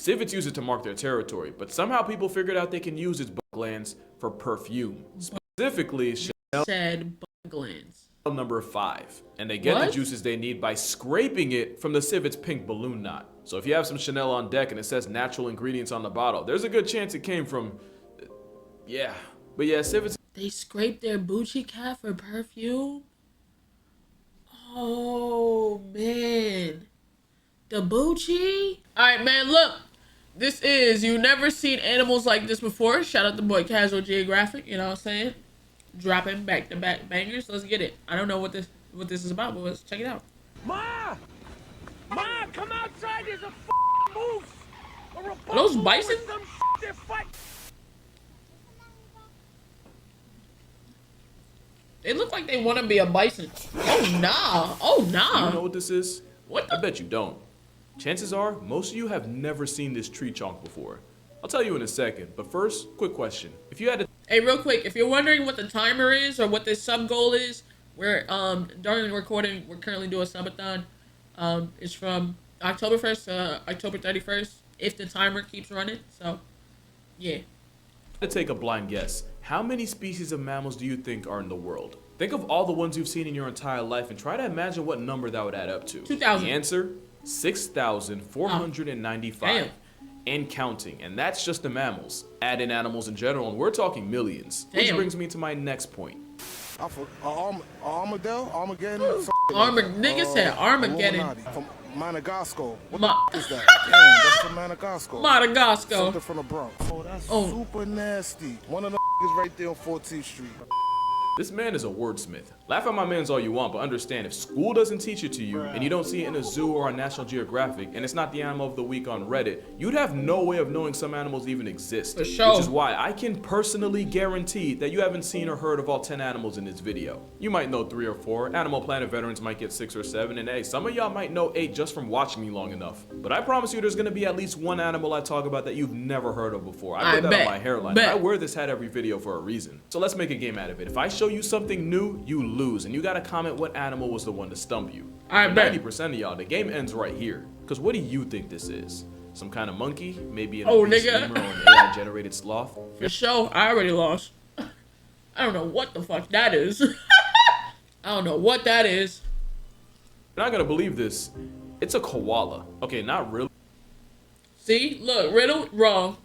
Civets use it to mark their territory, but somehow people figured out they can use its butt glands for perfume. Specifically, Chanel said butt glands. number 5. And they get the juices they need by scraping it from the civet's pink balloon knot. So if you have some Chanel on deck and it says natural ingredients on the bottle, there's a good chance it came from, yeah. But yeah, civets. They scrape their Bucci cat for perfume? Oh, man. The Bucci? Alright, man, look. This is, you never seen animals like this before. Shout out to boy Casual Geographic, you know what I'm saying? Dropping back-to-back bangers. Let's get it. I don't know what this is about, but let's check it out. Ma! Ma, come outside. There's a moose. Are those bison? They look like they want to be a bison. Oh, nah. Oh, nah. You know what this is? What the? I bet you don't. Chances are, most of you have never seen this tree chunk before. I'll tell you in a second, but first, quick question. If you had to... Hey, real quick, if you're wondering what the timer is or what this sub goal is, we're, during the recording, we're currently doing a subathon. It's from October 1st to October 31st, if the timer keeps running, so, yeah. To take a blind guess, how many species of mammals do you think are in the world? Think of all the ones you've seen in your entire life and try to imagine what number that would add up to. 2,000. The answer, 6,495. And counting, and that's just the mammals. Add in animals in general, and we're talking millions. Which brings me to my next point. Armadillo? Armageddon? Nigga said Armageddon. From Madagascar. What the is that? Damn, that's from Madagascar. Madagascar. Something from the Bronx. Oh, that's super nasty. One of the is right there on 14th Street. This man is a wordsmith. Laugh at my mans all you want, but understand, if school doesn't teach it to you, and you don't see it in a zoo or on National Geographic, and it's not the animal of the week on Reddit, you'd have no way of knowing some animals even exist. For sure. Which is why I can personally guarantee that you haven't seen or heard of all 10 animals in this video. You might know 3 or 4, Animal Planet veterans might get 6 or 7, and hey, some of y'all might know 8 just from watching me long enough. But I promise you there's gonna be at least one animal I talk about that you've never heard of before. I put that on my hairline. I wear this hat every video for a reason. So let's make a game out of it. If I show you something new, you lose, and you gotta comment what animal was the one to stump you. I bet 90% of y'all, the game ends right here. Cause what do you think this is? Some kind of monkey? Maybe an obese lemur or an AI-generated sloth? For sure, I already lost. I don't know what the fuck that is. I don't know what that is. You're not gonna believe this. It's a koala. Okay, not really. See, look, riddle wrong.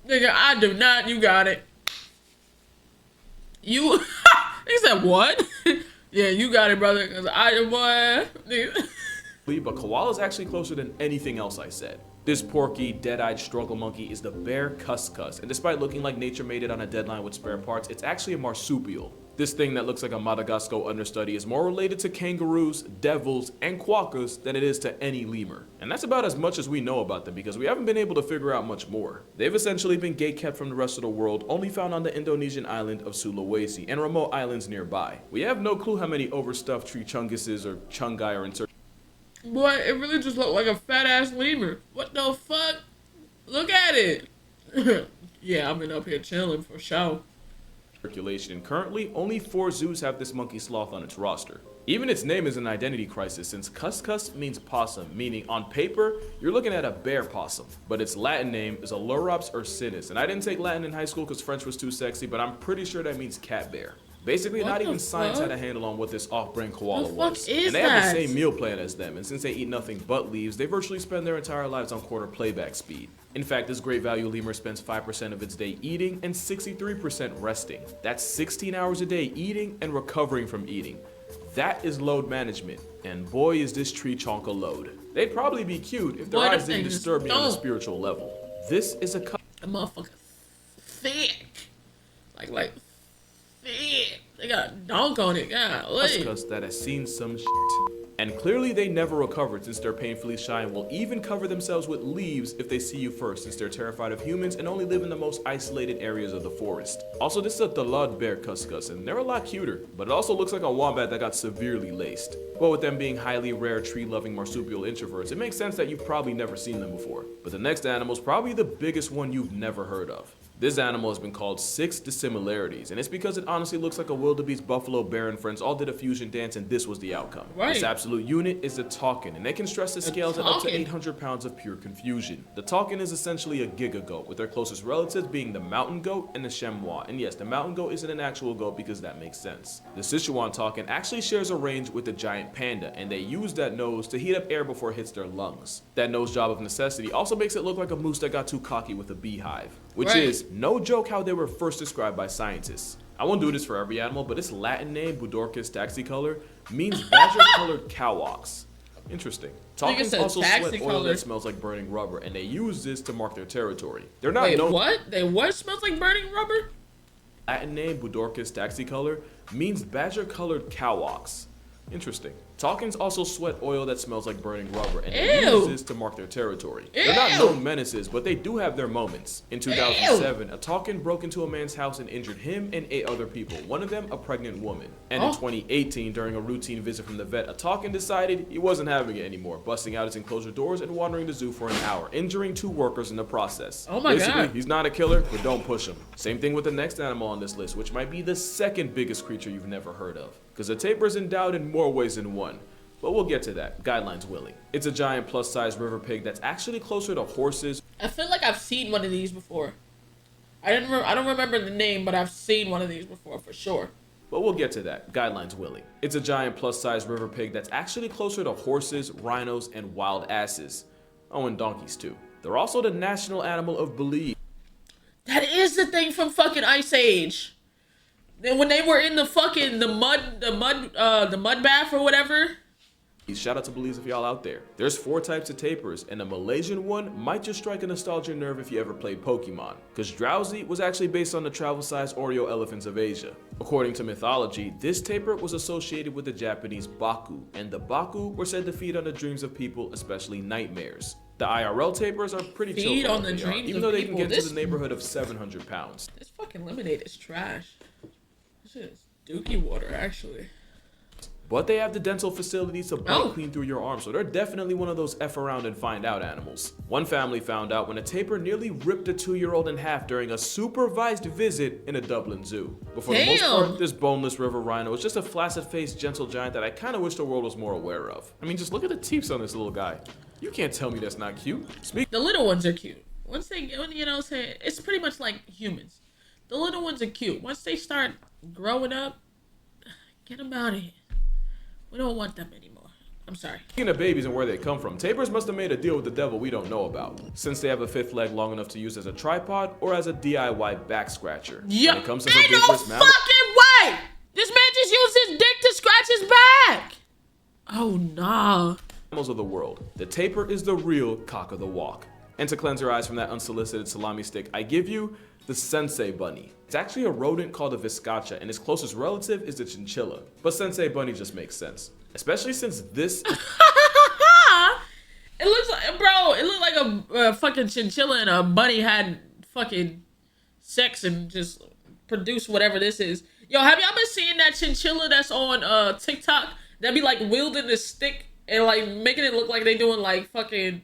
Nigga, I do not. You got it. You. He said what? Yeah, you got it, brother. Cause I boy. But koala's actually closer than anything else I said. This porky, dead-eyed struggle monkey is the bear cuscus, and despite looking like nature made it on a deadline with spare parts, it's actually a marsupial. This thing that looks like a Madagascar understudy is more related to kangaroos, devils, and quokkas than it is to any lemur. And that's about as much as we know about them because we haven't been able to figure out much more. They've essentially been gatekept from the rest of the world, only found on the Indonesian island of Sulawesi and remote islands nearby. We have no clue how many overstuffed tree chunguses or chungai are in search. Boy, it really just looked like a fat ass lemur. What the fuck? Look at it. Yeah, I've been up here chilling for sure. Circulation, and currently only 4 zoos have this monkey sloth on its roster. Even its name is an identity crisis since cuscus means possum, meaning on paper you're looking at a bear possum, but its Latin name is Ailurops ursinus, and I didn't take Latin in high school because French was too sexy, but I'm pretty sure that means cat bear. Basically, not even science had a handle on what this off-brand koala was. And they have the same meal plan as them, and since they eat nothing but leaves, they virtually spend their entire lives on quarter playback speed. In fact, this great value lemur spends 5% of its day eating and 63% resting. That's 16 hours a day eating and recovering from eating. That is load management, and boy is this tree chonk a load. They'd probably be cute if their eyes didn't disturb me on a spiritual level. This is a motherfucker thick. Like thick. They got a dunk on it, cuscus that has seen some shit. And clearly they never recovered since they're painfully shy and will even cover themselves with leaves if they see you first since they're terrified of humans and only live in the most isolated areas of the forest. Also, this is a Thalad bear cuscus and they're a lot cuter, but it also looks like a wombat that got severely laced. But with them being highly rare tree-loving marsupial introverts, it makes sense that you've probably never seen them before. But the next animal is probably the biggest one you've never heard of. This animal has been called 6 dissimilarities, and it's because it honestly looks like a wildebeest, buffalo, bear, and friends all did a fusion dance, and this was the outcome. Right. This absolute unit is the Taucan, and they can stress the scales at up to Taucan. 800 pounds of pure confusion. The Taucan is essentially a giga goat, with their closest relatives being the mountain goat and the chamois. And yes, the mountain goat isn't an actual goat because that makes sense. The Sichuan Taucan actually shares a range with the giant panda, and they use that nose to heat up air before it hits their lungs. That nose job of necessity also makes it look like a moose that got too cocky with a beehive, which Right. is no joke how they were first described by scientists. I won't do this for every animal, but its Latin name, Budorcus taxicolor, means badger-colored cow ox. Interesting. Taucans said also sweat oil taxicolor. that smells like burning rubber, and they use this to mark their territory. They're not Wait, known. what? They what smells like burning rubber? Latin name, Budorcus taxicolor, means badger-colored cow ox. Interesting. Taucans also sweat oil that smells like burning rubber, and they Ew. use this to mark their territory. They're not Ew. known menaces, but they do have their moments. In 2007, a Taucan broke into a man's house and injured him and 8 other people, one of them a pregnant woman. And in Oh. 2018, during a routine visit from the vet, a Taucan decided he wasn't having it anymore, busting out his enclosure doors and wandering the zoo for an hour, injuring 2 workers in the process. Oh my Basically, God. he's not a killer, but don't push him. Same thing with the next animal on this list, which might be the second biggest creature you've never heard of, because a tapir is endowed in more ways than one. But we'll get to that, guidelines willing. It's a giant plus-size river pig that's actually closer to horses. I feel like I've seen one of these before. I don't remember the name, but I've seen one of these before for sure. But we'll get to that, guidelines willing. It's a giant plus-size river pig that's actually closer to horses, rhinos, and wild asses. Oh, and donkeys too. They're also the national animal of Belize. That is the thing from fucking Ice Age. Then when they were in the fucking the mud bath or whatever. Shout out to Belize if y'all out there. There's 4 types of tapirs, and the Malaysian one might just strike a nostalgia nerve if you ever played Pokemon, because Drowsy was actually based on the travel-sized Oreo elephants of Asia. According to mythology, this tapir was associated with the Japanese Baku, and the Baku were said to feed on the dreams of people, especially nightmares. The IRL tapirs are pretty chill Feed for on what the they are, dreams even of though they people. can get This- to the neighborhood of 700 pounds. This fucking lemonade is trash. This shit is dookie water, actually. But they have the dental facilities to bite Oh. clean through your arm, so they're definitely one of those F around and find out animals. One family found out when a tapir nearly ripped a 2-year-old in half during a supervised visit in a Dublin zoo. But for the most Damn. part, this boneless river rhino is just a flaccid-faced, gentle giant that I kind of wish the world was more aware of. I mean, just look at the teeth on this little guy. You can't tell me that's not cute. The little ones are cute. Once they, you know what I'm saying? It's pretty much like humans. The little ones are cute. Once they start growing up, get them out of here. We don't want them anymore. I'm sorry. Speaking of babies and where they come from, tapirs must have made a deal with the devil we don't know about, since they have a 5th leg long enough to use as a tripod or as a DIY back scratcher. Yup. When it comes to Ain't no herbivorous mammals, fucking way! This man just used his dick to scratch his back! Oh, nah. of the world, the tapir is the real cock of the walk. And to cleanse your eyes from that unsolicited salami stick, I give you the sensei bunny. It's actually a rodent called a viscacha, and its closest relative is the chinchilla. But sensei bunny just makes sense, especially since this It looks like, bro, it looked like a fucking chinchilla and a bunny had fucking sex and just produced whatever this is. Yo, have y'all been seeing that chinchilla that's on TikTok that be like wielding the stick and like making it look like they doing like fucking,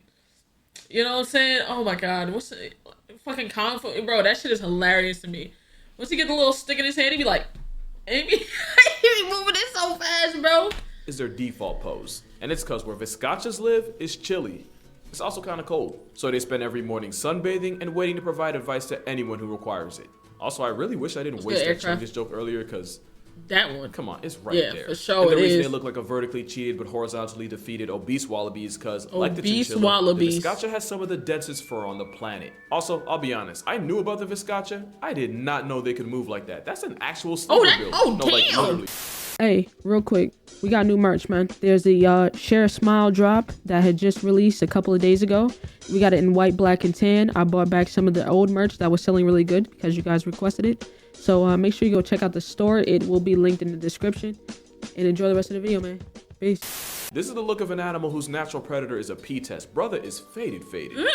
you know what I'm saying? Oh my god, what's it? Fucking kung fu, bro, that shit is hilarious to me. Once he get the little stick in his hand, he be like, and he be moving it so fast, bro. is their default pose, and it's because where viscachas live is chilly. It's also kind of cold, so they spend every morning sunbathing and waiting to provide advice to anyone who requires it. Also, I really wish I didn't waste that aircraft. Chungus joke earlier, because That one. come on, it's right Yeah, there. for sure And the it reason is. they look like a vertically cheated but horizontally defeated obese wallaby is because, like the Obese chinchilla, wallabies. the viscacha has some of the densest fur on the planet. Also, I'll be honest, I knew about the viscacha. I did not know they could move like that. That's an actual sleeper build. Like, damn. literally. Hey, real quick, we got new merch, man. There's the Share a Smile drop that had just released a couple of days ago. We got it in white, black, and tan. I bought back some of the old merch that was selling really good because you guys requested it. So make sure you go check out the store. It will be linked in the description. And enjoy the rest of the video, man. Peace. This is the look of an animal whose natural predator is a P-test. Brother is faded.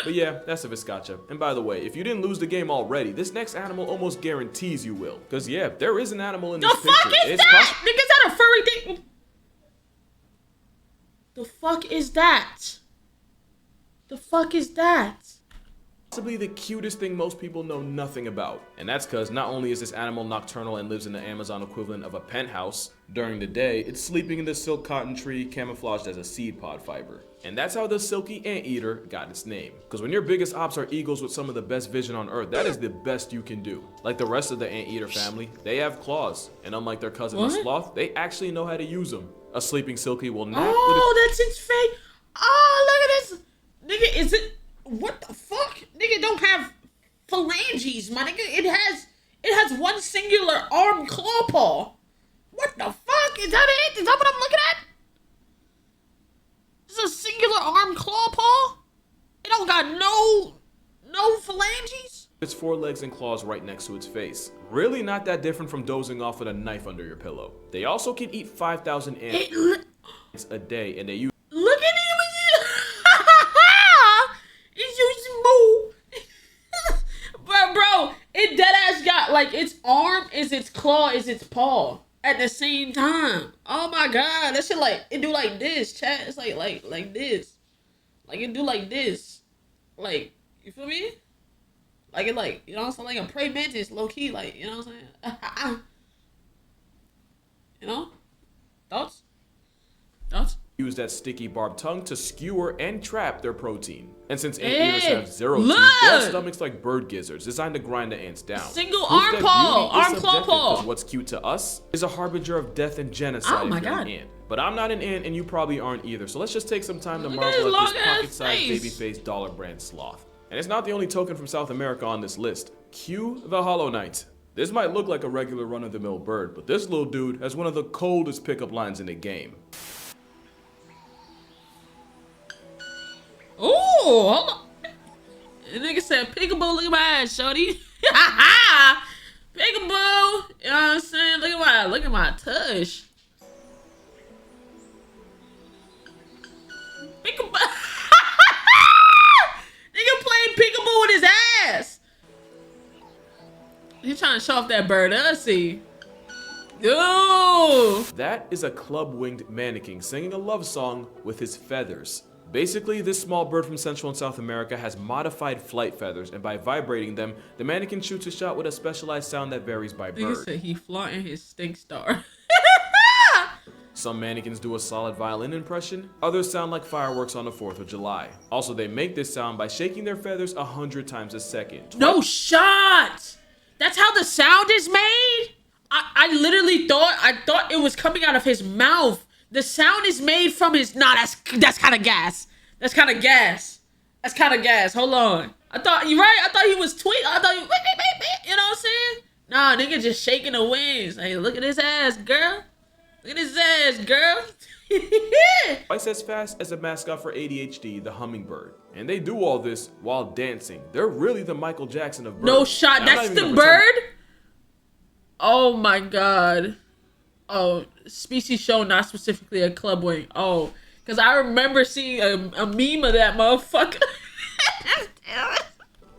But yeah, that's a viscacha. And by the way, if you didn't lose the game already, this next animal almost guarantees you will. Because yeah, there is an animal in The this fuck picture. is that? Nigga, is that a furry thing? The fuck is that? The fuck is that? Possibly the cutest thing most people know nothing about. And that's because not only is this animal nocturnal and lives in the Amazon equivalent of a penthouse, during the day, it's sleeping in the silk cotton tree camouflaged as a seed pod fiber. And that's how the silky anteater got its name. Because when your biggest ops are eagles with some of the best vision on earth, that is the best you can do. Like the rest of the anteater family, they have claws. And unlike their cousin the sloth, they actually know how to use them. A sleeping silky will nap Oh, that's its face. Oh, look at this. Nigga, is it... What the fuck? Nigga don't have phalanges, my nigga. It has one singular arm claw paw. What the fuck? Is that it? Is that what I'm looking at? This is a singular arm claw paw? It don't got no phalanges? its forelegs and claws right next to its face. Really not that different from dozing off with a knife under your pillow. They also can eat 5,000 ants a day, and they use... Look at him! It's using moo. Bro, it deadass got, like, its arm is its claw is its paw at the same time. Oh my god, that shit, like, it do like this, chat. It's like this. Like, it do like this. Like, you feel me? Like, it, like, you know what I'm saying? Like a prey mantis, low key, like, you know what I'm saying? You know? Thoughts? Use that sticky barbed tongue to skewer and trap their protein. And since anteaters have zero teeth, they have stomachs like bird gizzards designed to grind the ants down. Single arm paw, arm claw paw. What's cute to us is a harbinger of death and genocide if you're an ant. But I'm not an ant and you probably aren't either, so let's just take some time to marvel at this pocket-sized baby-faced dollar brand sloth. And it's not the only token from South America on this list. Cue the Hollow Knight. This might look like a regular run-of-the-mill bird, but this little dude has one of the coldest pickup lines in the game. Ooh, hold on. The nigga said, peekaboo, look at my ass, shorty. Peekaboo. You know what I'm saying? Look at my tush. Peekaboo. Nigga playing peekaboo with his ass. He trying to show off that bird, see. Ooh. That is a club-winged mannequin singing a love song with his feathers. Basically, this small bird from Central and South America has modified flight feathers, and by vibrating them, the mannequin shoots a shot with a specialized sound that varies by bird. Nigga said he flaunting his stink star. Some mannequins do a solid violin impression, others sound like fireworks on the 4th of July. Also, they make this sound by shaking their feathers 100 times a second. No shot! That's how the sound is made? I literally thought it was coming out of his mouth. The sound is made from his... Nah, that's kind of gas. That's kind of gas. Hold on. You're right. I thought he was tweeting. I thought he... You know what I'm saying? Nah, nigga just shaking the wings. Hey, look at his ass, girl. Look at his ass, girl. Twice as fast as a mascot for ADHD, the hummingbird. And they do all this while dancing. They're really the Michael Jackson of birds. No shot. That's the bird? Oh my god. Oh, species show, not specifically a club wing. Oh, because I remember seeing a meme of that motherfucker.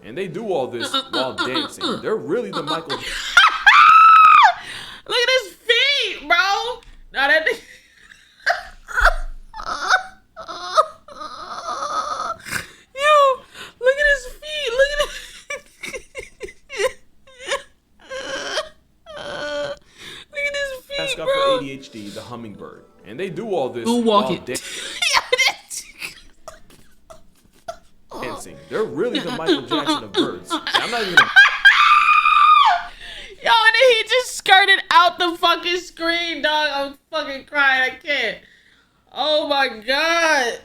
And they do all this while dancing. They're really the Michael... Look at his feet, bro. Now that... Yo, look at his feet. Look at his... Mascot for ADHD, the hummingbird. And they do all this while dancing. They're really the Michael Jackson of birds. I'm not even gonna... Yo, and then he just skirted out the fucking screen, dog. I'm fucking crying. I can't. Oh my god.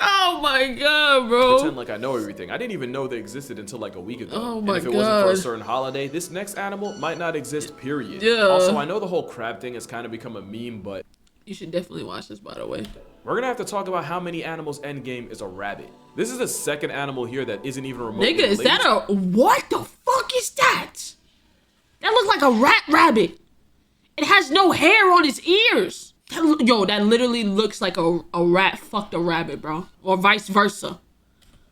Oh my god, bro. Pretend like I know everything. I didn't even know they existed until like a week ago. Oh my god. And if it wasn't for a certain holiday, this next animal might not exist, period. Yeah. Also, I know the whole crab thing has kind of become a meme, but... You should definitely watch this, by the way. We're gonna have to talk about how many animals endgame is a rabbit. This is the second animal here that isn't even remotely Nigga, is that a... What the fuck is that? That looks like a rat rabbit. It has no hair on its ears. Yo, that literally looks like a rat fucked a rabbit, bro. Or vice versa.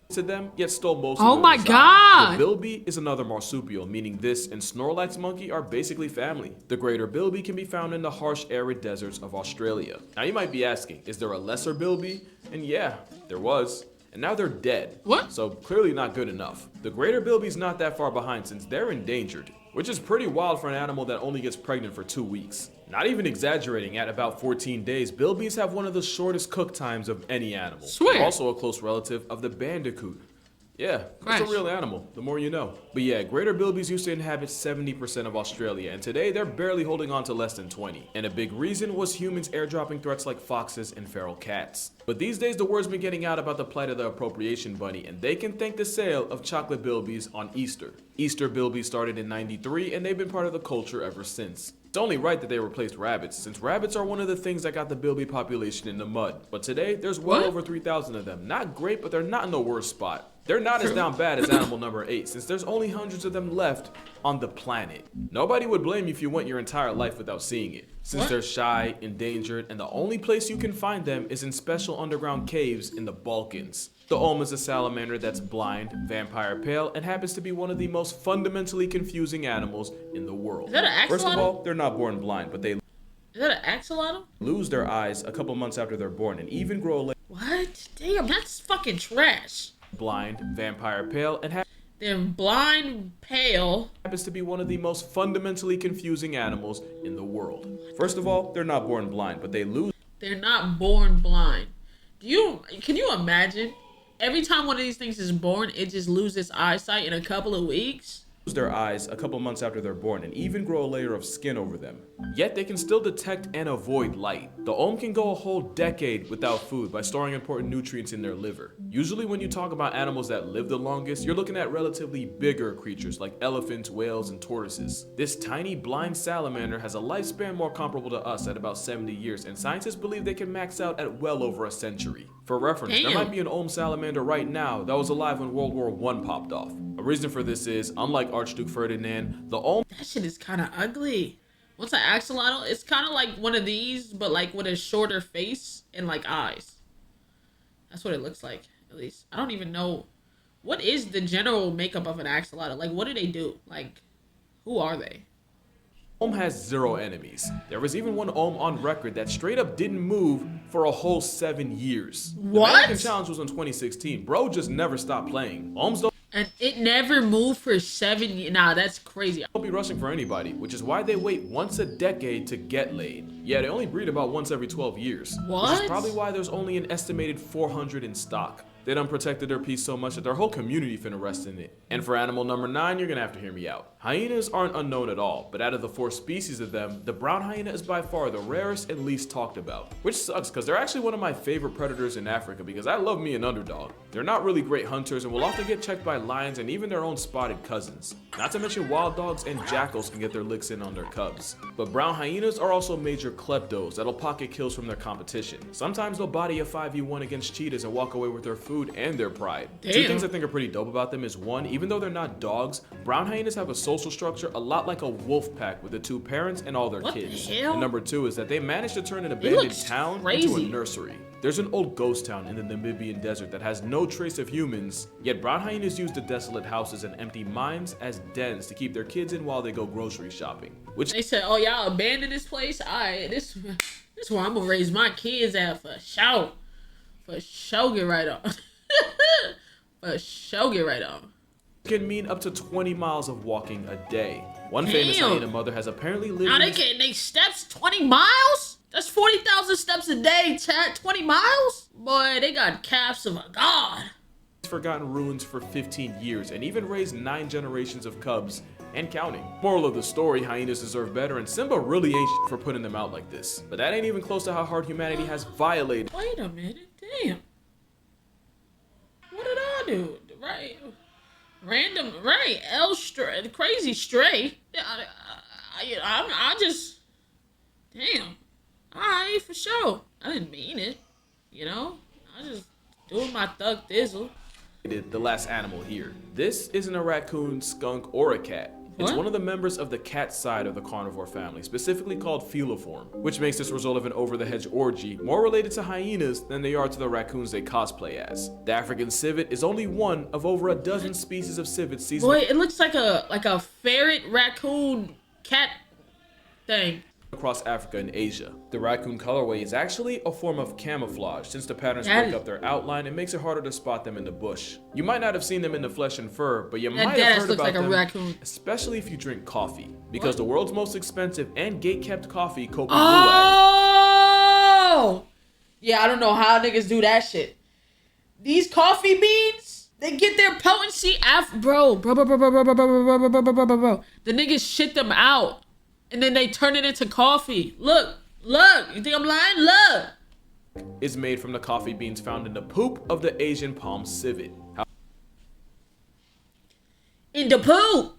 to them, yet stole most Oh of their my design. God. The bilby is another marsupial, meaning this and Snorlax monkey are basically family. The greater bilby can be found in the harsh arid deserts of Australia. Now you might be asking, is there a lesser bilby? And yeah, there was. And now they're dead. What? So clearly not good enough. The greater bilby's not that far behind since they're endangered, which is pretty wild for an animal that only gets pregnant for 2 weeks. Not even exaggerating, at about 14 days, bilbies have one of the shortest cook times of any animal. Swear. They're also a close relative of the bandicoot. Yeah, it's Christ. a real animal, the more you know. But yeah, greater bilbies used to inhabit 70% of Australia, and today they're barely holding on to less than 20. And a big reason was humans airdropping threats like foxes and feral cats. But these days the word's been getting out about the plight of the appropriation bunny, and they can thank the sale of chocolate bilbies on Easter. Easter bilbies started in '93, and they've been part of the culture ever since. It's only right that they replaced rabbits, since rabbits are one of the things that got the bilby population in the mud. But today, there's well over 3,000 of them. Not great, but they're not in the worst spot. They're not as down bad as animal number 8, since there's only hundreds of them left on the planet. Nobody would blame you if you went your entire life without seeing it, since they're shy, endangered, and the only place you can find them is in special underground caves in the Balkans. The Olm is a salamander that's blind, vampire pale, and happens to be one of the most fundamentally confusing animals in the world. Is that an First of axolotl? all, they're not born blind, but they Is that an axolotl? lose their eyes a couple months after they're born and even grow a leg. What? Damn, that's fucking trash. Blind, vampire pale, and They're blind, pale. happens to be one of the most fundamentally confusing animals in the world. First of all, they're not born blind, but they lose They're not born blind. Can you imagine? Every time one of these things is born, it just loses eyesight in a couple of weeks. their eyes a couple months after they're born and even grow a layer of skin over them. Yet they can still detect and avoid light. The Olm can go a whole decade without food by storing important nutrients in their liver. Usually when you talk about animals that live the longest, you're looking at relatively bigger creatures like elephants, whales, and tortoises. This tiny blind salamander has a lifespan more comparable to us at about 70 years, and scientists believe they can max out at well over a century. For reference, there might be an Olm salamander right now that was alive when World War I popped off. A reason for this is, unlike Archduke Ferdinand, the Olm— That shit is kind of ugly. What's an axolotl? It's kind of like one of these, but like with a shorter face and like eyes. That's what it looks like, at least. I don't even know. What is the general makeup of an axolotl? Like, what do they do? Like, who are they? Olm has 0 enemies. There was even one Olm on record that straight up didn't move for a whole 7 years. What? The American Challenge was in 2016. Bro just never stopped playing. Olms don't And it never moved for 7 years. Nah, that's crazy. be rushing for anybody, which is why they wait once a decade to get laid. Yeah, they only breed about once every 12 years. Which What? is probably why there's only an estimated 400 in stock. They done protected their peace so much that their whole community finna rest in it. And for animal number 9, you're gonna have to hear me out. Hyenas aren't unknown at all, but out of the 4 species of them, the brown hyena is by far the rarest and least talked about. Which sucks, because they're actually one of my favorite predators in Africa because I love me an underdog. They're not really great hunters and will often get checked by lions and even their own spotted cousins. Not to mention wild dogs and jackals can get their licks in on their cubs. But brown hyenas are also major kleptos that'll pocket kills from their competition. Sometimes they'll body a 5v1 against cheetahs and walk away with their food and their pride. Damn. 2 things I think are pretty dope about them is 1, even though they're not dogs, brown hyenas have a social structure a lot like a wolf pack with the 2 parents and all their What the kids. hell? And number 2 is that they managed to turn an abandoned looks town into crazy. a nursery. There's an old ghost town in the Namibian desert that has no trace of humans, yet brown hyenas use the desolate houses and empty mines as dens to keep their kids in while they go grocery shopping. Which They said, oh, y'all abandoned this place? Alright, this is where I'm gonna raise my kids at for sure. For sure, get right on. For sure, get right on. can mean up to 20 miles of walking a day. One famous Damn. hyena mother has apparently lived Now in they this getting they steps 20 miles? That's 40,000 steps a day, chat. 20 miles? Boy, they got calves of a god. forgotten ruins for 15 years and even raised 9 generations of cubs and counting. Moral of the story, hyenas deserve better and Simba really ain't shit for putting them out like this. But that ain't even close to how hard humanity has violated. Wait a minute. Damn. What did I do? Right. Random. Right. Stray. Crazy stray. I just. Damn. Alright, for sure. I didn't mean it. You know? I just doing my thug thizzle. The last animal here. This isn't a raccoon, skunk, or a cat. It's What? one of the members of the cat side of the carnivore family, specifically called feliform, which makes this result of an over-the-hedge orgy more related to hyenas than they are to the raccoons they cosplay as. The African civet is only one of over a dozen species of civets seasoned Boy, it looks like a ferret, raccoon, cat thing. across Africa and Asia. The raccoon colorway is actually a form of camouflage since the patterns That break is- up their outline and makes it harder to spot them in the bush. You might not have seen them in the flesh and fur, but you That might deadass have heard looks about like a them, raccoon. especially if you drink coffee. Because What? the world's most expensive and gate-kept coffee, Coca-Cola, Oh! Yeah, I don't know how niggas do that shit. These coffee beans, they get their potency after, bro. The niggas shit them out, and then they turn it into coffee. Look. You think I'm lying? Look. is made from the coffee beans found in the poop of the Asian palm civet. In the poop.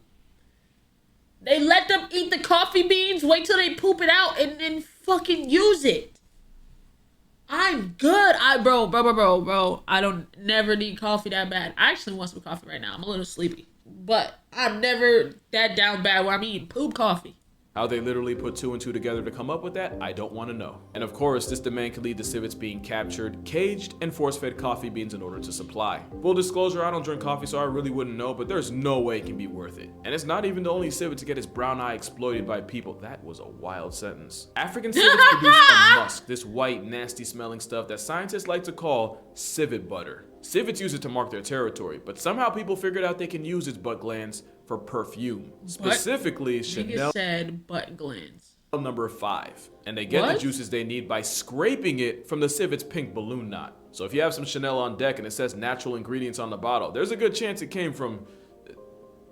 They let them eat the coffee beans, wait till they poop it out, and then fucking use it. I'm good. Bro. I don't never need coffee that bad. I actually want some coffee right now. I'm a little sleepy. But I'm never that down bad where I'm eating poop coffee. How they literally put two and two together to come up with that, I don't want to know. And of course, this demand can lead to civets being captured, caged, and force-fed coffee beans in order to supply. Full disclosure, I don't drink coffee, so I really wouldn't know, but there's no way it can be worth it. And it's not even the only civet to get his brown eye exploited by people. That was a wild sentence. African civets produce a musk, this white, nasty-smelling stuff that scientists like to call civet butter. Civets use it to mark their territory, but somehow people figured out they can use its butt glands for perfume. Specifically, Chanel Niggas said butt glands. number 5. And they get What? the juices they need by scraping it from the civet's pink balloon knot. So if you have some Chanel on deck and it says natural ingredients on the bottle, there's a good chance it came from...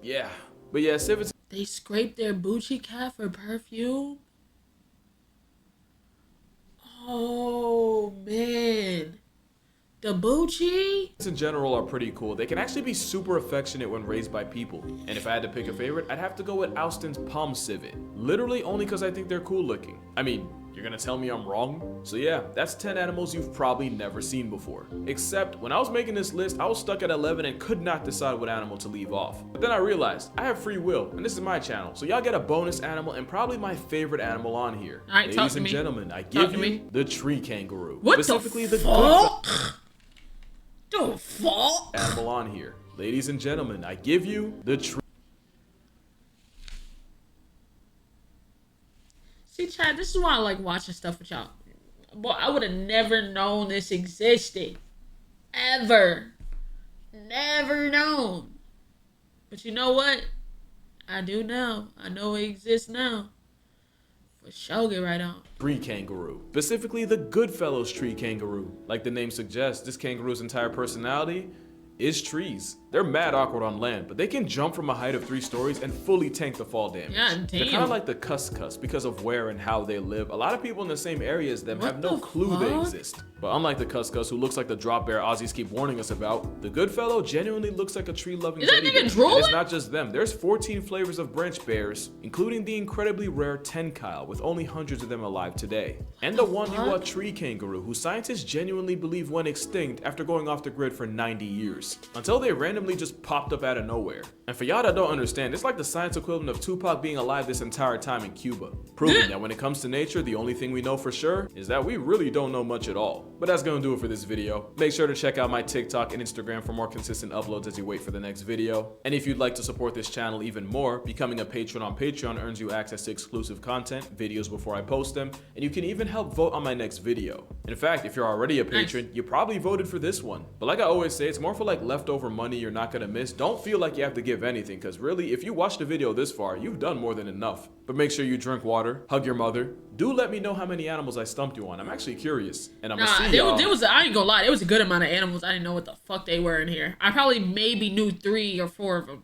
yeah. But yeah, civets... They scrape their Bucci cat for perfume? Oh, man. The Bucci? in general are pretty cool. They can actually be super affectionate when raised by people. And if I had to pick a favorite, I'd have to go with Austin's palm civet. Literally only because I think they're cool looking. I mean, you're gonna tell me I'm wrong? So yeah, that's 10 animals you've probably never seen before. Except when I was making this list, I was stuck at 11 and could not decide what animal to leave off. But then I realized I have free will, and this is my channel, so y'all get a bonus animal and probably my favorite animal on here. All right, talk Ladies to and me. gentlemen, I Talk give to you me. the tree kangaroo. What Specifically the the fuck? The fuck? animal on here. Ladies and gentlemen, I give you the tree. See, Chad, this is why I like watching stuff with y'all. Boy, I would have never known this existed. Ever. Never known. But you know what? I do now. I know it exists now. For sure, get right on. Tree kangaroo. Specifically the Goodfellows tree kangaroo. Like the name suggests, this kangaroo's entire personality is trees. They're mad awkward on land, but they can jump from a height of 3 stories and fully tank the fall damage. God They're kind damn. of like the cuscus because of where and how they live. A lot of people in the same area as them What have no the clue they fuck? exist. But unlike the cuscus, who looks like the drop bear Aussies keep warning us about, the Goodfellow genuinely looks like a tree-loving Is that teddy nigga bear. And drooling? it's not just them. There's 14 flavors of branch bears, including the incredibly rare tenkyle, with only hundreds of them alive today. And the Wandiwa tree kangaroo, who scientists genuinely believe went extinct after going off the grid for 90 years, until they randomly just popped up out of nowhere. And for y'all that don't understand, it's like the science equivalent of Tupac being alive this entire time in Cuba, proving that when it comes to nature, the only thing we know for sure is that we really don't know much at all. But that's gonna do it for this video. Make sure to check out my TikTok and Instagram for more consistent uploads as you wait for the next video. And if you'd like to support this channel even more, becoming a patron on Patreon earns you access to exclusive content, videos before I post them, and you can even help vote on my next video. In fact, if you're already a patron, you probably voted for this one. But like I always say, it's more for like leftover money you're not gonna miss. Don't feel like you have to give anything, because really, if you watched the video this far, you've done more than enough. But make sure you drink water, hug your mother. Do let me know how many animals I stumped you on. I'm actually curious. And I'm Nah, gonna see y'all. there was I ain't gonna lie, there was a good amount of animals. I didn't know what the fuck they were in here. I probably maybe knew 3 or 4 of them.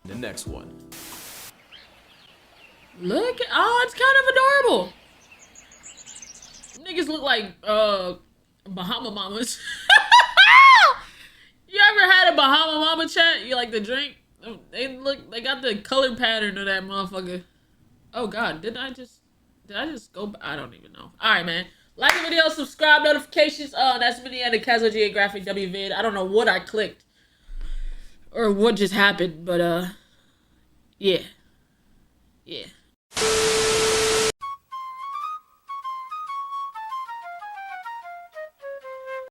The next one. Look, oh, it's kind of adorable. Niggas look like Bahama Mamas. You ever had a Bahama Mama chat? You like the drink? They got the color pattern of that motherfucker. Oh God, did I just go? I don't even know. All right, man. Like the video, subscribe, notifications. That's been the end of Casual Geographic WVid. I don't know what I clicked or what just happened, but yeah. Yeah.